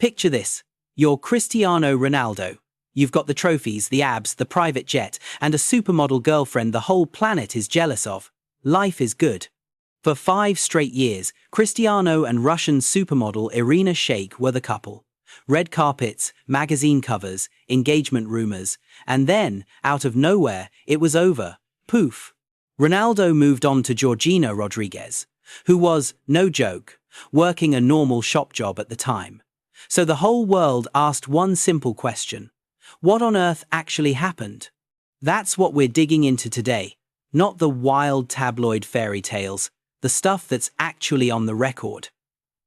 Picture this. You're Cristiano Ronaldo. You've got the trophies, the abs, the private jet, and a supermodel girlfriend the whole planet is jealous of. Life is good. For 5 straight years, Cristiano and Russian supermodel Irina Shayk were the couple. Red carpets, magazine covers, engagement rumors, and then, out of nowhere, it was over. Poof. Ronaldo moved on to Georgina Rodriguez, who was, no joke, working a normal shop job at the time. So the whole world asked one simple question. What on earth actually happened? That's what we're digging into today. Not the wild tabloid fairy tales, the stuff that's actually on the record.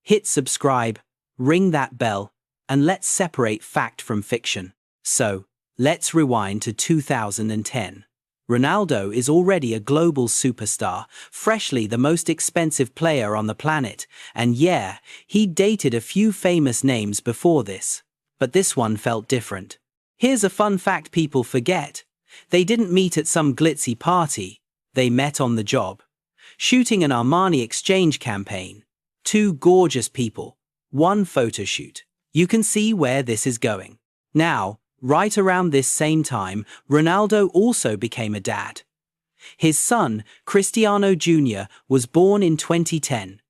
Hit subscribe, ring that bell, and let's separate fact from fiction. So, let's rewind to 2010. Ronaldo is already a global superstar, freshly the most expensive player on the planet, and yeah, he dated a few famous names before this. But this one felt different. Here's a fun fact people forget. They didn't meet at some glitzy party. They met on the job. Shooting an Armani exchange campaign. 2 gorgeous people. 1 photo shoot. You can see where this is going. Now, right around this same time, Ronaldo also became a dad. His son, Cristiano Jr., was born in 2010.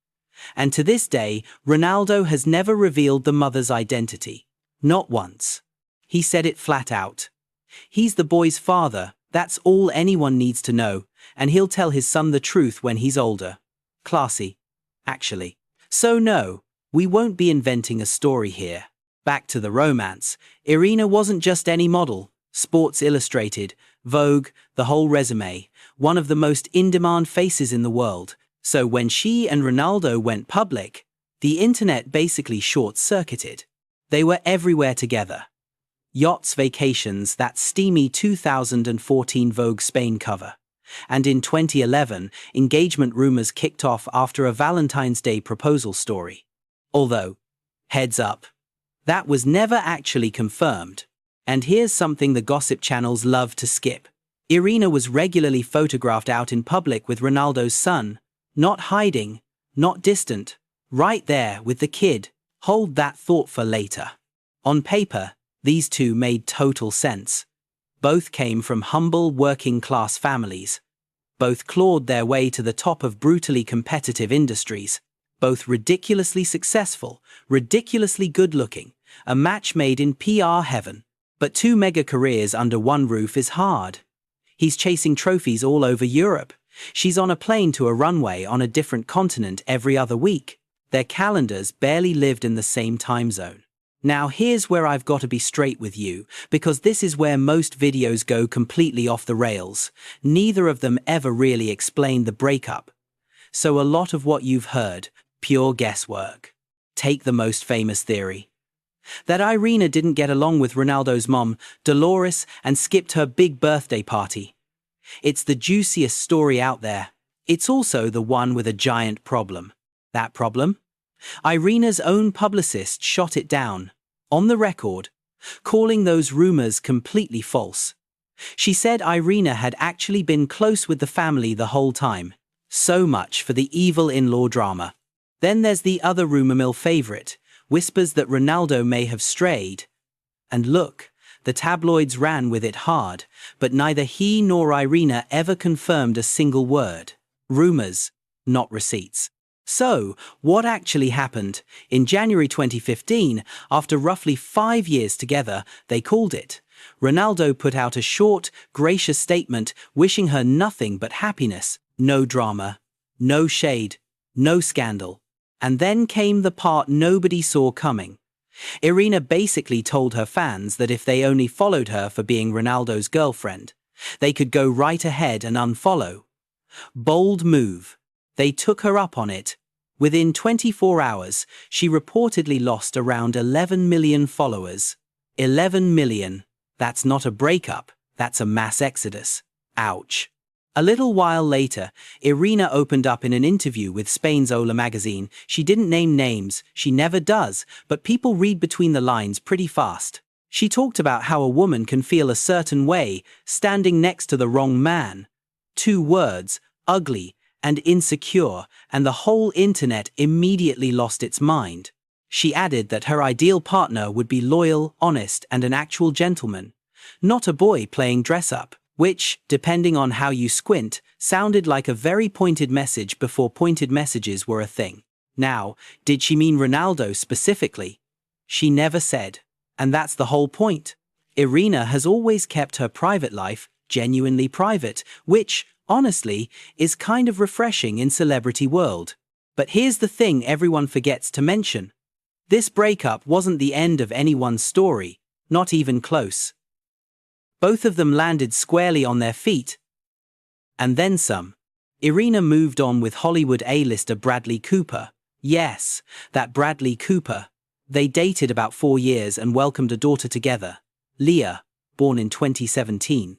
And to this day, Ronaldo has never revealed the mother's identity. Not once. He said it flat out. He's the boy's father, that's all anyone needs to know, and he'll tell his son the truth when he's older. Classy. Actually. So no, we won't be inventing a story here. Back to the romance. Irina wasn't just any model. Sports Illustrated, Vogue, the whole resume. One of the most in-demand faces in the world. So when she and Ronaldo went public, the internet basically short-circuited. They were everywhere together. Yachts, vacations, that steamy 2014 Vogue Spain cover. And in 2011, engagement rumors kicked off after a Valentine's Day proposal story. Although, heads up, that was never actually confirmed. And here's something the gossip channels love to skip. Irina was regularly photographed out in public with Ronaldo's son, not hiding, not distant, right there with the kid. Hold that thought for later. On paper, these two made total sense. Both came from humble working-class families. Both clawed their way to the top of brutally competitive industries. Both ridiculously successful, ridiculously good-looking, a match made in PR heaven. But 2 mega careers under one roof is hard. He's chasing trophies all over Europe. She's on a plane to a runway on a different continent every other week. Their calendars barely lived in the same time zone. Now here's where I've got to be straight with you, because this is where most videos go completely off the rails. Neither of them ever really explained the breakup. So a lot of what you've heard, pure guesswork. Take the most famous theory. That Irina didn't get along with Ronaldo's mom, Dolores, and skipped her big birthday party. It's the juiciest story out there. It's also the one with a giant problem. That problem? Irina's own publicist shot it down, on the record, calling those rumors completely false. She said Irina had actually been close with the family the whole time. So much for the evil in-law drama. Then there's the other rumor mill favorite, whispers that Ronaldo may have strayed. And look, the tabloids ran with it hard, but neither he nor Irina ever confirmed a single word. Rumors, not receipts. So, what actually happened? In January 2015, after roughly 5 years together, they called it. Ronaldo put out a short, gracious statement wishing her nothing but happiness, no drama, no shade, no scandal. And then came the part nobody saw coming. Irina basically told her fans that if they only followed her for being Ronaldo's girlfriend, they could go right ahead and unfollow. Bold move. They took her up on it. Within 24 hours, she reportedly lost around 11 million followers. 11 million. That's not a breakup, that's a mass exodus. Ouch. A little while later, Irina opened up in an interview with Spain's Ola magazine. She didn't name names, she never does, but people read between the lines pretty fast. She talked about how a woman can feel a certain way, standing next to the wrong man. 2 words, ugly and insecure, and the whole internet immediately lost its mind. She added that her ideal partner would be loyal, honest, and an actual gentleman, not a boy playing dress-up, which, depending on how you squint, sounded like a very pointed message before pointed messages were a thing. Now, did she mean Ronaldo specifically? She never said. And that's the whole point. Irina has always kept her private life genuinely private, which, honestly, is kind of refreshing in celebrity world. But here's the thing everyone forgets to mention. This breakup wasn't the end of anyone's story, not even close. Both of them landed squarely on their feet. And then some. Irina moved on with Hollywood A-lister Bradley Cooper. Yes, that Bradley Cooper. They dated about 4 years and welcomed a daughter together, Leah, born in 2017.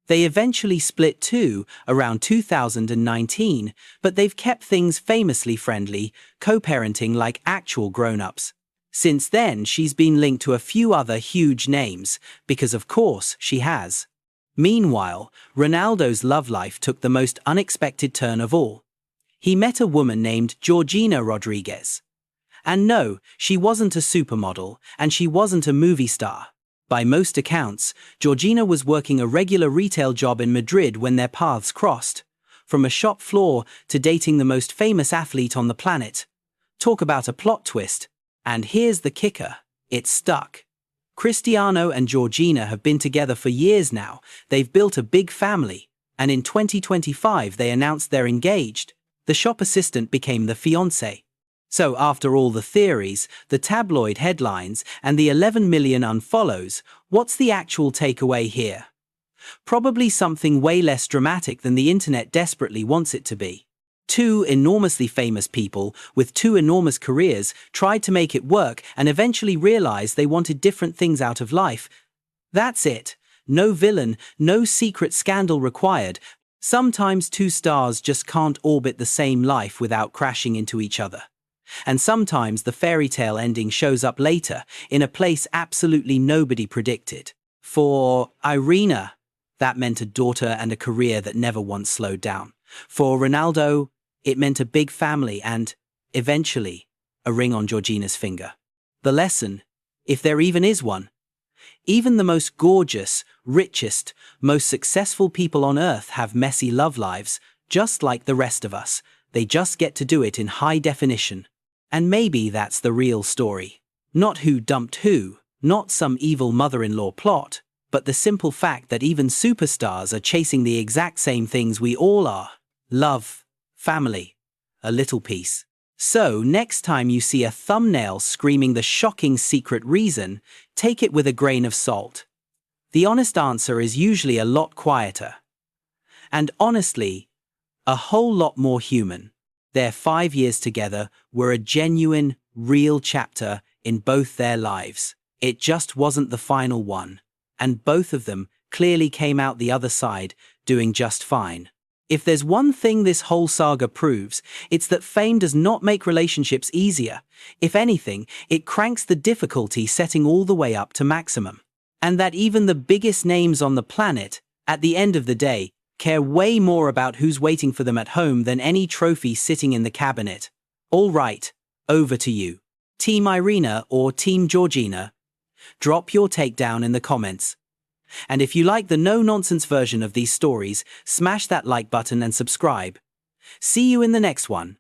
They eventually split too, around 2019, but they've kept things famously friendly, co-parenting like actual grown-ups. Since then, she's been linked to a few other huge names, because of course she has. Meanwhile, Ronaldo's love life took the most unexpected turn of all. He met a woman named Georgina Rodriguez. And no, she wasn't a supermodel, and she wasn't a movie star. By most accounts, Georgina was working a regular retail job in Madrid when their paths crossed. From a shop floor to dating the most famous athlete on the planet. Talk about a plot twist. And here's the kicker. It stuck. Cristiano and Georgina have been together for years now. They've built a big family. And in 2025 they announced they're engaged. The shop assistant became the fiancé. So after all the theories, the tabloid headlines, and the 11 million unfollows, what's the actual takeaway here? Probably something way less dramatic than the internet desperately wants it to be. Two enormously famous people with two enormous careers tried to make it work and eventually realized they wanted different things out of life. That's it. No villain, no secret scandal required. Sometimes two stars just can't orbit the same life without crashing into each other. And sometimes the fairy tale ending shows up later, in a place absolutely nobody predicted. For Irina, that meant a daughter and a career that never once slowed down. For Ronaldo, it meant a big family and, eventually, a ring on Georgina's finger. The lesson, if there even is one, even the most gorgeous, richest, most successful people on earth have messy love lives, just like the rest of us. They just get to do it in high definition. And maybe that's the real story. Not who dumped who, not some evil mother-in-law plot, but the simple fact that even superstars are chasing the exact same things we all are. Love, family, a little peace. So, next time you see a thumbnail screaming the shocking secret reason, take it with a grain of salt. The honest answer is usually a lot quieter. And honestly, a whole lot more human. Their 5 years together were a genuine, real chapter in both their lives. It just wasn't the final one. And both of them clearly came out the other side, doing just fine. If there's one thing this whole saga proves, it's that fame does not make relationships easier. If anything, it cranks the difficulty setting all the way up to maximum. And that even the biggest names on the planet, at the end of the day, care way more about who's waiting for them at home than any trophy sitting in the cabinet. All right, over to you. Team Irina or Team Georgina? Drop your takedown in the comments. And if you like the no-nonsense version of these stories, smash that like button and subscribe. See you in the next one.